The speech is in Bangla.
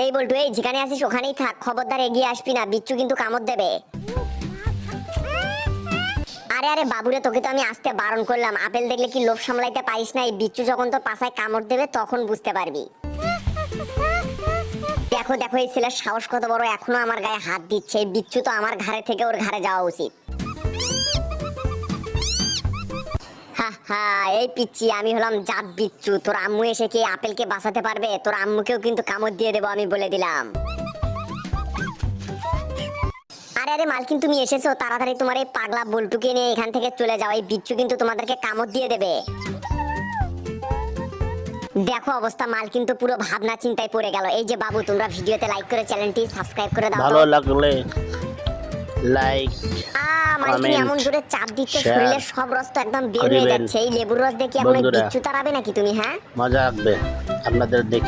এই বল্টু, এই যেখানে আছিস ওখানেই থাক, খবরদার এগিয়ে আসবি না, বিচ্ছু কিন্তু কামড় দেবে। আরে আরে বাবুরে, তোকে তো আমি আসতে বারণ করলাম, আপেল দেখলে কি লোভ সামলাইতে পারিস না? এই বিচ্ছু যখন তোর পাছায় কামড় দেবে তখন বুঝতে পারবি। দেখো দেখো এই ছেলের সাহস কত বড়, এখনো আমার গায়ে হাত দিচ্ছে। এই বিচ্ছু তো আমার ঘাড়ে থেকে ওর ঘাড়ে যাওয়া উচিত। হা হা, এই পিচ্ছি, আমি হলাম জাত বিচ্ছু। তোর আম্মু এসে কি আপেলকে বাঁচাতে পারবে? তোর আম্মুকেও কিন্তু কামড় দিয়ে দেবো, আমি বলে দিলাম। আরে আরে মালকিন, তুমি এসেছো, তাড়াতাড়ি তোমার এই পাগলা বল্টুকে নিয়ে এখান থেকে চলে যাও। এই বিচ্ছু কিন্তু তোমাদেরকে কামড় দিয়ে দেবে। দেখো অবস্থা, মালকিন তো পুরো ভাবনা চিন্তায় পড়ে গেল। এই যে বাবু, তোমরা ভিডিওতে লাইক করে চ্যানেলটি সাবস্ক্রাইব করে দাও। ভালো লাগলে লাইক, মালকিন এমন জোরে চাপ দিচ্ছে, শরীরের সব রস তো একদম বের হয়ে যাচ্ছে। এই লেবুর রস দিয়ে কি এখন বিচ্ছু তাড়াবে নাকি তুমি? হ্যাঁ, মজা আসবে আপনাদের দেখে।